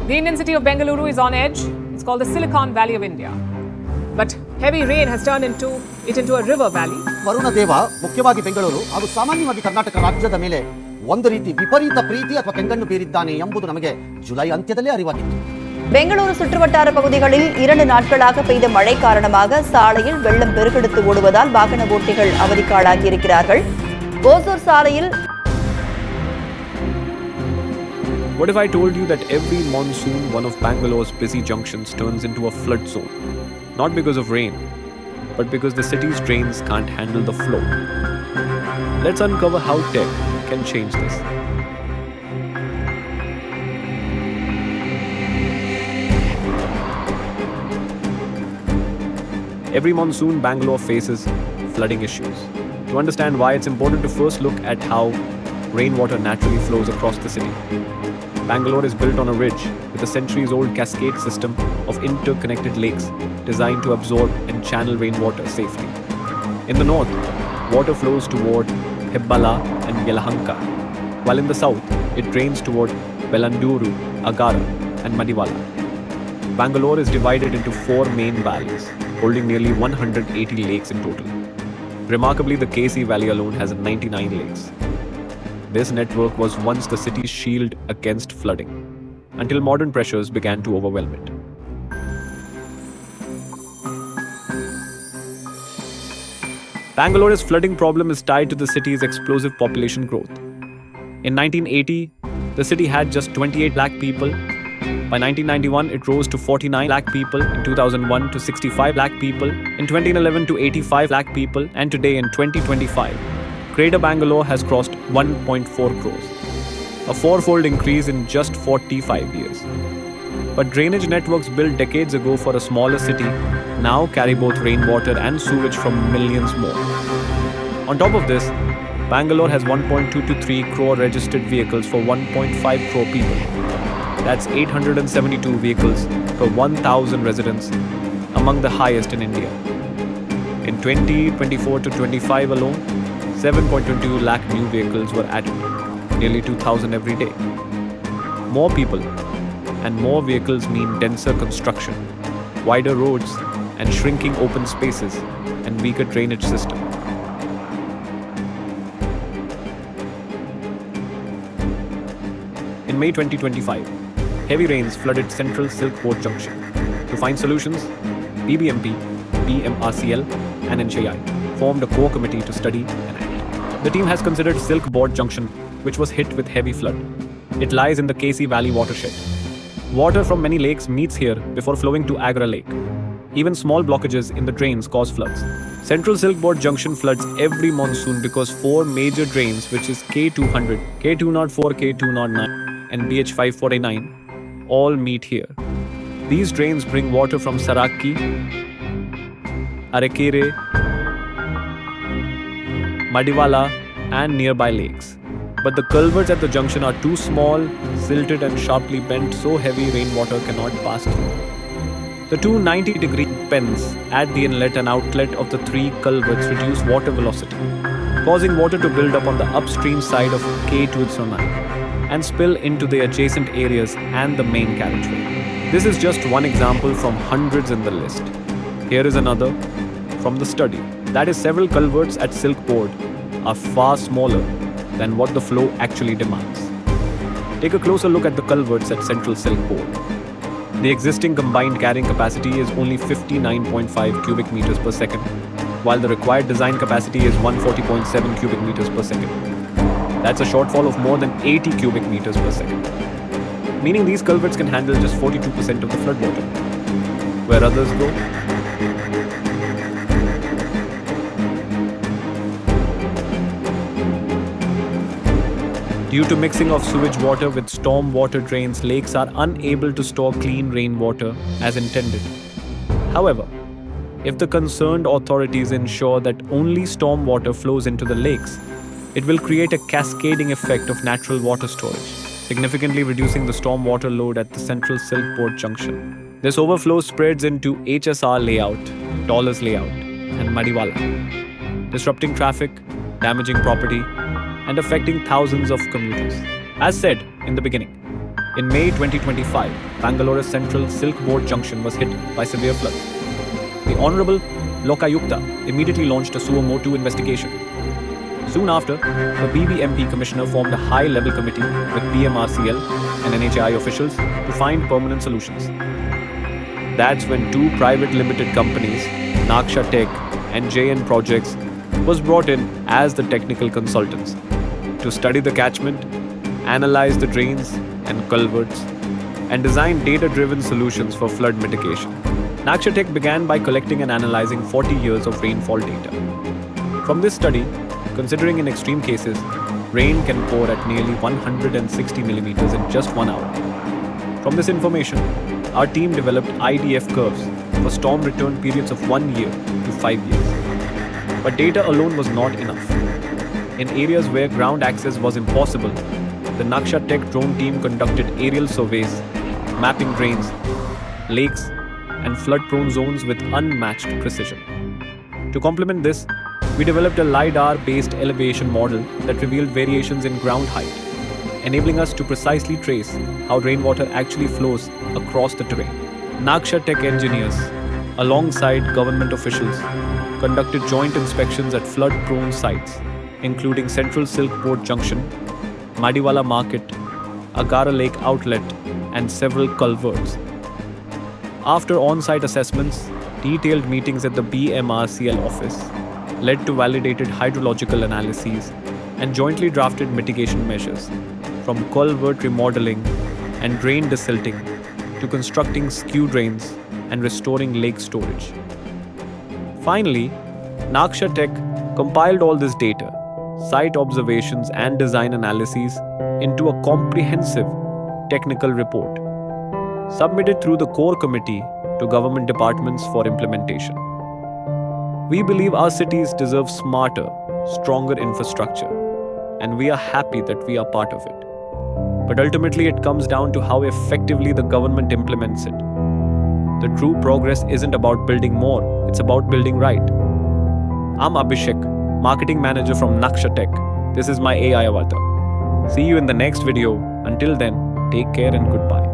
The Indian city of Bengaluru is on edge. It's called the Silicon Valley of India. But heavy rain has turned it into a river valley. Varuna ದೇವ ಮುಖ್ಯವಾಗಿ ಬೆಂಗಳೂರು ಹಾಗೂ ಸಾಮಾನ್ಯವಾಗಿ ಕರ್ನಾಟಕ ರಾಜ್ಯದ ಮೇಲೆ ಒಂದು ರೀತಿ ವಿಪರೀತ ಪ್ರೀತಿ ಅಥವಾ ಕೆಂಗಣ್ಣು ಬೀರಿದ್ದಾನೆ ಎಂಬುದು ನಮಗೆ ಜುಲೈ ಅಂತ್ಯದಲ್ಲೇ ಅರಿವಾಗಿತ್ತು. பெங்களூரு சுற்றுவட்டார பகுதிகளில் 2 நாட்களாக பெய்த மழை காரணமாக சாலையில் வெள்ளம் பெருக்கெடுத்து ஓடுவதால் வாகன ஓட்டிகள் அவதிக்கு ஆளாகியிருக்கிறார்கள். ஓசூர் சாலையில் What if I told you that every monsoon one of Bangalore's busy junctions turns into a flood zone? Not because of rain, but because the city's drains can't handle the flow. Let's uncover how tech can change this. Every monsoon, Bangalore faces flooding issues. To understand why, it's important to first look at how rainwater naturally flows across the city. Bangalore is built on a ridge with a centuries-old cascade system of interconnected lakes designed to absorb and channel rainwater safely. In the north, water flows toward Hebbala and Yelahanka, while in the south, it drains toward Bellanduru, Agara, and Madiwala. Bangalore is divided into 4 main valleys, holding nearly 180 lakes in total. Remarkably, the KC Valley alone has 99 lakes. This network was once the city's shield against flooding, until modern pressures began to overwhelm it. Bangalore's flooding problem is tied to the city's explosive population growth. In 1980, the city had just 28 lakh people. By 1991, it rose to 49 lakh people, in 2001 to 65 lakh people, in 2011 to 85 lakh people, and today in 2025, Greater Bangalore has crossed 1.4 crores, a 4-fold increase in just 45 years. But drainage networks built decades ago for a smaller city now carry both rainwater and sewage from millions more. On top of this, Bangalore has 1.2 to 3 crore registered vehicles for 1.5 crore people. That's 872 vehicles per 1,000 residents, among the highest in India. In 2024 to 25 alone, 7.22 lakh new vehicles were added, nearly 2,000 every day. More people and more vehicles mean denser construction, wider roads, and shrinking open spaces and weaker drainage system. In May 2025, heavy rains flooded central Silk Board Junction. To find solutions, BBMP, BMRCL, and NHAI formed a core committee to study and act. The team has considered Silk Board Junction, which was hit with heavy flood. It lies in the KC Valley watershed. Water from many lakes meets here before flowing to Agra Lake. Even small blockages in the drains cause floods. Central Silk Board Junction floods every monsoon because 4 major drains, which is K200, K204, K209, and BH549, all meet here. These drains bring water from Sarakki, Arekere, Madiwala, and nearby lakes. But the culverts at the junction are too small, silted, and sharply bent, so heavy rainwater cannot pass through. The two 90-degree bends at the inlet and outlet of the 3 culverts reduce water velocity, causing water to build up on the upstream side of K209 and spill into the adjacent areas and the main carriageway. This is just one example from hundreds in the list. Here is another from the study. That is, several culverts at Silk Board are far smaller than what the flow actually demands. Take a closer look at the culverts at Central Silk Board. The existing combined carrying capacity is only 59.5 cubic meters per second, while the required design capacity is 140.7 cubic meters per second. That's a shortfall of more than 80 cubic meters per second, meaning these culverts can handle just 42% of the flood water. Where others go? Due to mixing of sewage water with storm water drains, lakes are unable to store clean rainwater as intended. However, if the concerned authorities ensure that only storm water flows into the lakes, it will create a cascading effect of natural water storage, significantly reducing the storm water load at the Central Silk Board Junction. This overflow spreads into HSR layout, Dollars layout, and Madiwala, disrupting traffic, damaging property, and affecting thousands of commuters. As said in the beginning, In May 2025, Bangalore's central Silk Board junction was hit by severe floods. The Honorable Lokayukta immediately launched a suo motu investigation. Soon after, the BBMP commissioner formed a high-level committee with PMRCL and NHAI officials to find permanent solutions. That's when two private limited companies, Naksha Tech and JN Projects, was brought in as the technical consultants to study the catchment, analyze the drains and culverts, and design data-driven solutions for flood mitigation. Naksha Tech began by collecting and analyzing 40 years of rainfall data. From this study, considering in extreme cases, rain can pour at nearly 160 millimeters in just 1 hour. From this information, our team developed IDF curves for storm return periods of 1 year to 5 years. But data alone was not enough. In areas where ground access was impossible, the Naksha Tech drone team conducted aerial surveys, mapping drains, lakes, and flood-prone zones with unmatched precision. To complement this, we developed a LiDAR-based elevation model that revealed variations in ground height, enabling us to precisely trace how rainwater actually flows across the terrain. Naksha Tech engineers, alongside government officials, conducted joint inspections at flood-prone sites, including Central Silk Board Junction, Madiwala Market, Agara Lake Outlet, and several culverts. After on-site assessments, detailed meetings at the BMRCL office led to validated hydrological analyses and jointly drafted mitigation measures, from culvert remodeling and drain desilting to constructing skew drains and restoring lake storage. Finally, Naksha Tech compiled all this data, site observations and design analyses into a comprehensive technical report, submitted through the core committee to government departments for implementation. We believe our cities deserve smarter, stronger infrastructure, and we are happy that we are part of it. But ultimately, it comes down to how effectively the government implements it. The true progress isn't about building more, it's about building right. I'm Abhishek, Marketing Manager from Naksha Tech. This is my AI avatar. See you in the next video. Until then, take care and goodbye.